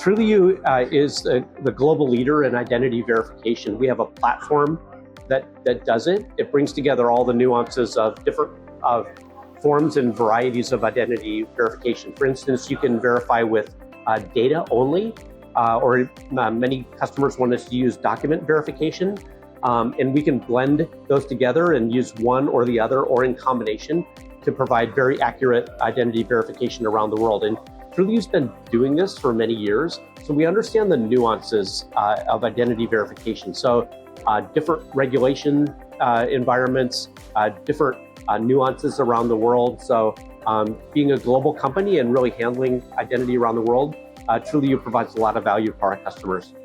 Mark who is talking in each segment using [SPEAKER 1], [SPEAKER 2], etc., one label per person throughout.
[SPEAKER 1] Trulioo is the global leader in identity verification. We have a platform that does it. It brings together all the nuances of different forms and varieties of identity verification. For instance, you can verify with data only, or many customers want us to use document verification. And we can blend those together and use one or the other or in combination to provide very accurate identity verification around the world. And Trulioo's been doing this for many years, so we understand the nuances of identity verification. So different regulation environments, different nuances around the world. So being a global company and really handling identity around the world, Trulioo provides a lot of value for our customers.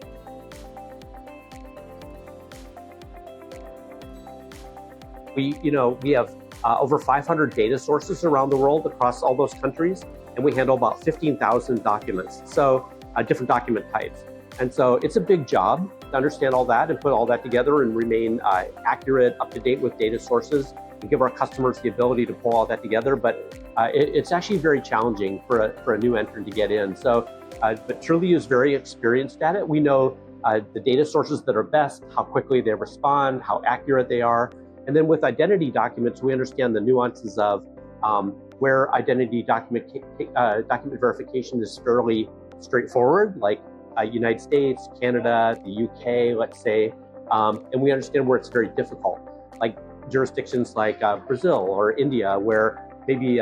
[SPEAKER 1] We have over 500 data sources around the world across all those countries, and we handle about 15,000 documents, so different document types. And so it's a big job to understand all that and put all that together and remain accurate, up to date with data sources, and give our customers the ability to pull all that together. But it's actually very challenging for a new entrant to get in. So, but Trulioo is very experienced at it. We know the data sources that are best, how quickly they respond, how accurate they are. And then with identity documents, we understand the nuances of where identity document verification is fairly straightforward, like United States, Canada, the UK, let's say, and we understand where it's very difficult, like jurisdictions like Brazil or India, where maybe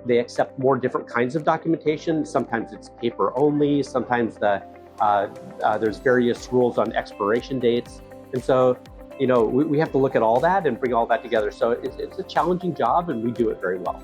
[SPEAKER 1] they accept more different kinds of documentation. Sometimes it's paper only, sometimes there's various rules on expiration dates. And so, we have to look at all that and bring all that together. So it's a challenging job, and we do it very well.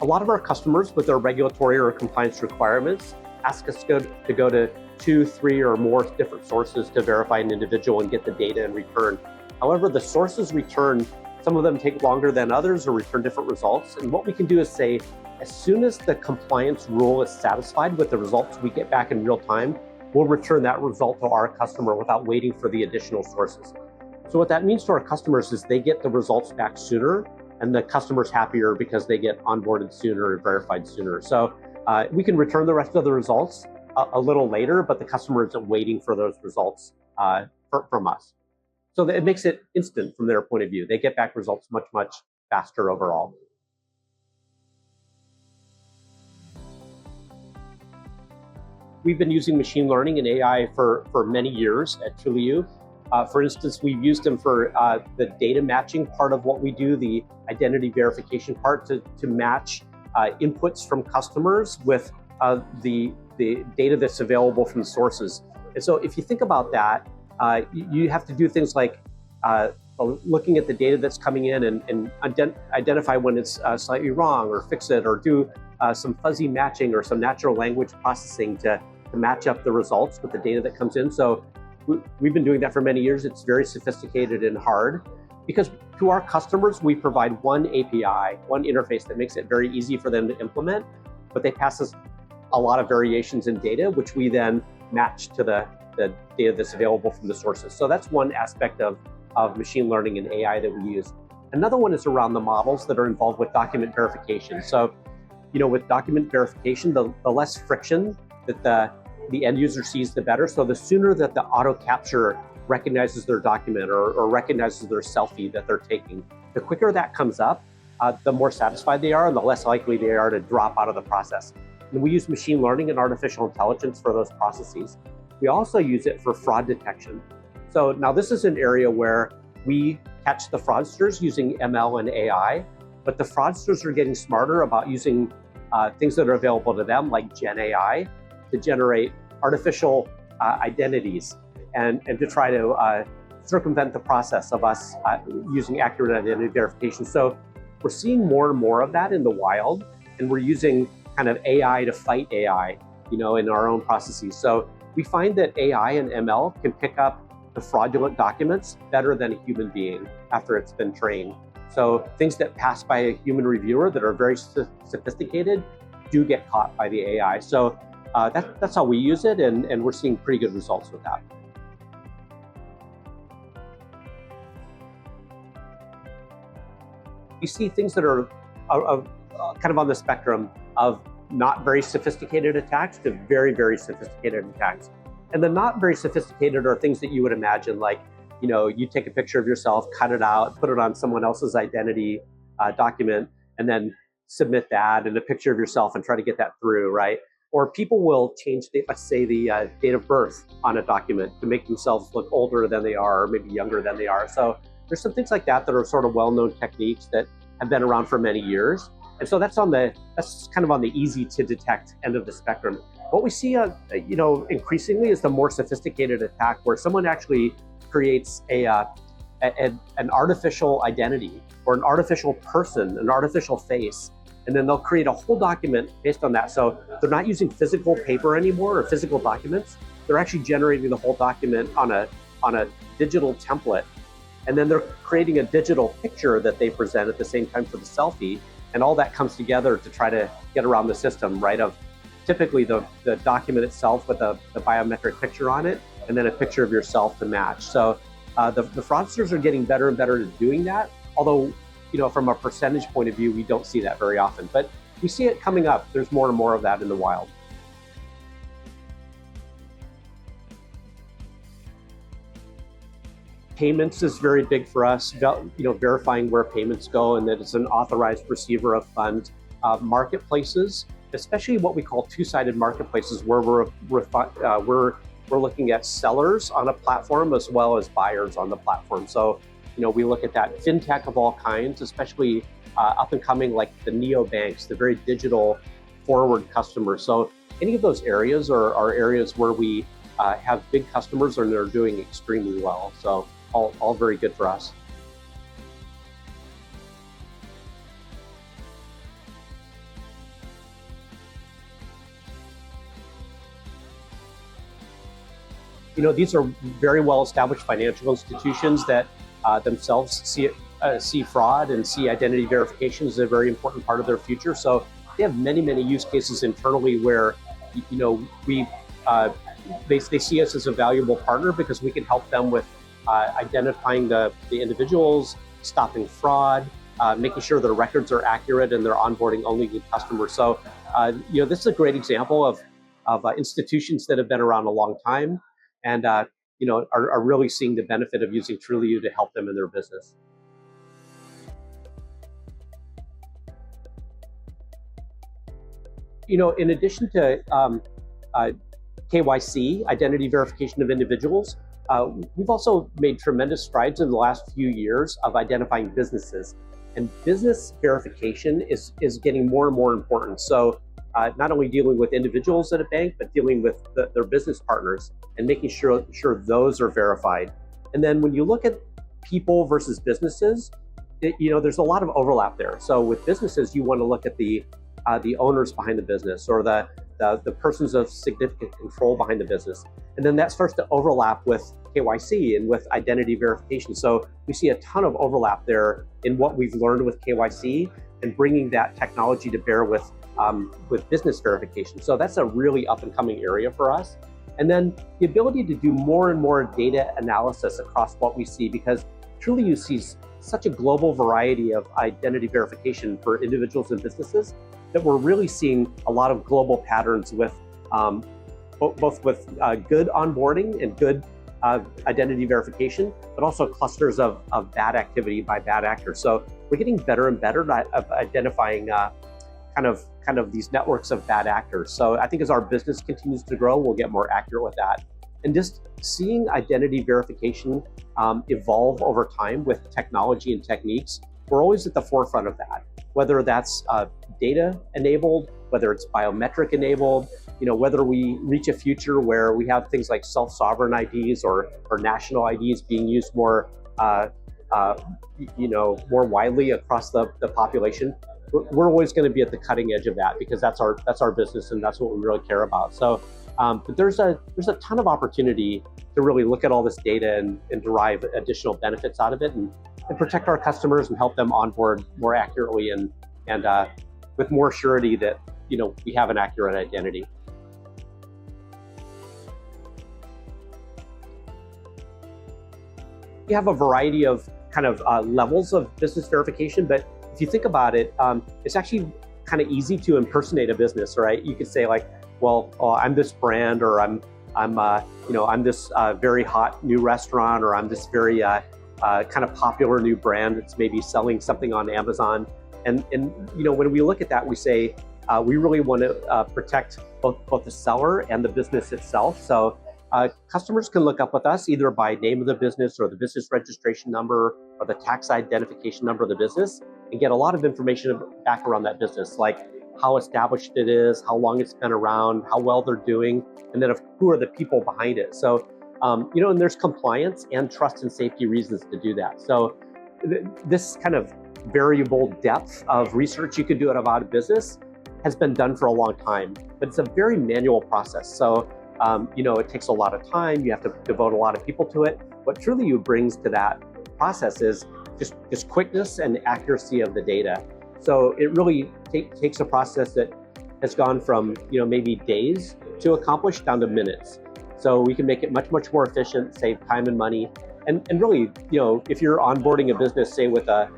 [SPEAKER 1] A lot of our customers with their regulatory or compliance requirements ask us to go to 2, 3, or more different sources to verify an individual and get the data in return. However, the sources returned, some of them take longer than others or return different results. And what we can do is say, as soon as the compliance rule is satisfied with the results we get back in real time, we'll return that result to our customer without waiting for the additional sources. So what that means to our customers is they get the results back sooner, and the customer's happier because they get onboarded sooner and verified sooner. So we can return the rest of the results a little later, but the customer isn't waiting for those results from us. So it makes it instant from their point of view. They get back results much, much faster overall. We've been using machine learning and AI for many years at Trulioo. For instance, we've used them for the data matching part of what we do, the identity verification part, to match inputs from customers with the data that's available from sources. And so if you think about that, you have to do things like looking at the data that's coming in and identify when it's slightly wrong, or fix it, or do some fuzzy matching or some natural language processing to match up the results with the data that comes in. So we've been doing that for many years. It's very sophisticated and hard, because to our customers, we provide one API, one interface that makes it very easy for them to implement, but they pass us a lot of variations in data, which we then match to the data that's available from the sources. So that's one aspect of machine learning and AI that we use. Another one is around the models that are involved with document verification. So, with document verification, the less friction that the end user sees, the better. So the sooner that the auto capture recognizes their document or recognizes their selfie that they're taking, the quicker that comes up, the more satisfied they are and the less likely they are to drop out of the process. And we use machine learning and artificial intelligence for those processes. We also use it for fraud detection. So now this is an area where we catch the fraudsters using ML and AI, but the fraudsters are getting smarter about using things that are available to them, like Gen AI, to generate artificial identities and to try to circumvent the process of us using accurate identity verification. So we're seeing more and more of that in the wild, and we're using kind of AI to fight AI, in our own processes. So we find that AI and ML can pick up the fraudulent documents better than a human being after it's been trained. So things that pass by a human reviewer that are very sophisticated do get caught by the AI. So that's how we use it, and we're seeing pretty good results with that. We see things that are kind of on the spectrum of not very sophisticated attacks to very, very sophisticated attacks. And the not very sophisticated are things that you would imagine, like, you take a picture of yourself, cut it out, put it on someone else's identity document, and then submit that and a picture of yourself and try to get that through, right? Or people will change, let's say, the date of birth on a document to make themselves look older than they are, or maybe younger than they are. So there's some things like that are sort of well-known techniques that have been around for many years. And so that's kind of on the easy to detect end of the spectrum. What we see, increasingly is the more sophisticated attack where someone actually creates an artificial identity or an artificial person, an artificial face, and then they'll create a whole document based on that. So they're not using physical paper anymore or physical documents. They're actually generating the whole document on a digital template. And then they're creating a digital picture that they present at the same time for the selfie. And all that comes together to try to get around the system, right? Of typically the document itself with the biometric picture on it, and then a picture of yourself to match. So the fraudsters are getting better and better at doing that. Although, from a percentage point of view, we don't see that very often, but we see it coming up. There's more and more of that in the wild. Payments is very big for us, verifying where payments go and that it's an authorized receiver of funds. Marketplaces, especially what we call two-sided marketplaces, where we're looking at sellers on a platform as well as buyers on the platform. So, we look at that. Fintech of all kinds, especially up and coming, like the neobanks, the very digital forward customers. So any of those areas are areas where we have big customers and they're doing extremely well. So all very good for us. These are very well-established financial institutions that themselves see fraud and see identity verification as a very important part of their future. So they have many, many use cases internally where, they see us as a valuable partner because we can help them with identifying the individuals, stopping fraud, making sure their records are accurate and they're onboarding only good customers. So, this is a great example of institutions that have been around a long time and are really seeing the benefit of using Trulioo to help them in their business. In addition to KYC, identity verification of individuals, we've also made tremendous strides in the last few years of identifying businesses. And business verification is getting more and more important. So not only dealing with individuals at a bank, but dealing with their business partners and making sure those are verified. And then when you look at people versus businesses, there's a lot of overlap there. So with businesses, you want to look at the owners behind the business or the persons of significant control behind the business. And then that starts to overlap with KYC and with identity verification. So we see a ton of overlap there in what we've learned with KYC and bringing that technology to bear with business verification. So that's a really up and coming area for us. And then the ability to do more and more data analysis across what we see, because Trulioo sees such a global variety of identity verification for individuals and businesses that we're really seeing a lot of global patterns with both with good onboarding and good identity verification, but also clusters of bad activity by bad actors. So we're getting better and better at identifying kind of these networks of bad actors. So I think as our business continues to grow, we'll get more accurate with that. And just seeing identity verification evolve over time with technology and techniques, we're always at the forefront of that. Whether that's data enabled, whether it's biometric enabled, whether we reach a future where we have things like self-sovereign IDs or national IDs being used more more widely across the population, we're always going to be at the cutting edge of that because that's our business and that's what we really care about. So, but there's a ton of opportunity to really look at all this data and derive additional benefits out of it and protect our customers and help them onboard more accurately and with more surety that we have an accurate identity. We have a variety of kind of levels of business verification, but if you think about it, it's actually kind of easy to impersonate a business, right? You could say like, well, I'm this brand, or I'm this very hot new restaurant, or I'm this very kind of popular new brand that's maybe selling something on Amazon. And when we look at that, we say we really want to protect both the seller and the business itself. So customers can look up with us either by name of the business, or the business registration number, or the tax identification number of the business, and get a lot of information back around that business, like how established it is, how long it's been around, how well they're doing, and then who are the people behind it. So, and there's compliance and trust and safety reasons to do that. So this kind of variable depth of research you could do about a business has been done for a long time, but it's a very manual process. So, it takes a lot of time. You have to devote a lot of people to it. What Trulioo brings to that process is just quickness and accuracy of the data. So it really takes a process that has gone from maybe days to accomplish down to minutes. So we can make it much more efficient, save time and money, and really if you're onboarding a business, say with a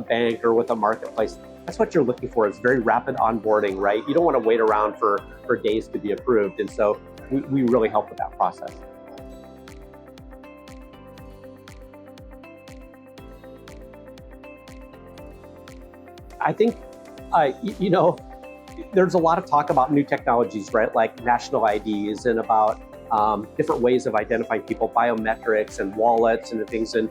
[SPEAKER 1] bank or with a marketplace, that's what you're looking for, is very rapid onboarding, right? You don't want to wait around for days to be approved, and so we really help with that process. I think, there's a lot of talk about new technologies, right? Like national IDs, and about different ways of identifying people, biometrics and wallets and things. And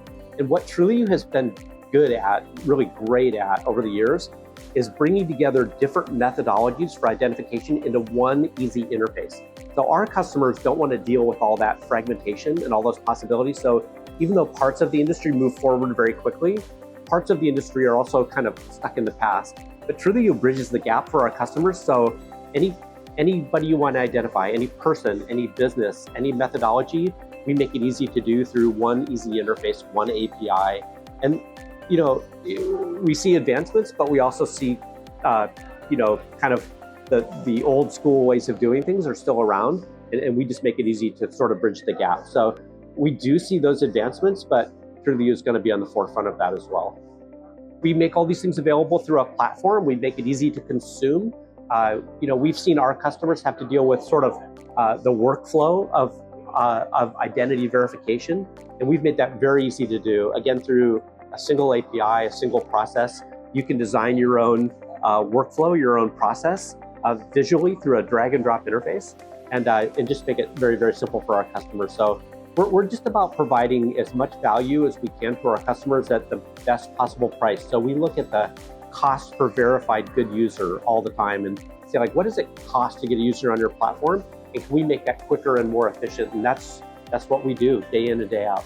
[SPEAKER 1] what Trulioo has been good at, really great at over the years, is bringing together different methodologies for identification into one easy interface. So our customers don't want to deal with all that fragmentation and all those possibilities. So even though parts of the industry move forward very quickly, parts of the industry are also kind of stuck in the past. But Trulioo bridges the gap for our customers. So anybody you want to identify, any person, any business, any methodology, we make it easy to do through one easy interface, one API. And we see advancements, but we also see kind of the old school ways of doing things are still around, and we just make it easy to sort of bridge the gap. So we do see those advancements, but Trulioo is going to be on the forefront of that as well. We make all these things available through a platform. We make it easy to consume. We've seen our customers have to deal with sort of the workflow of identity verification, and we've made that very easy to do. Again, through a single API, a single process, you can design your own workflow, your own process visually through a drag and drop interface, and just make it very, very simple for our customers. So we're just about providing as much value as we can to our customers at the best possible price. So we look at the cost per verified good user all the time and say, like, what does it cost to get a user on your platform? And can we make that quicker and more efficient? And that's what we do day in and day out.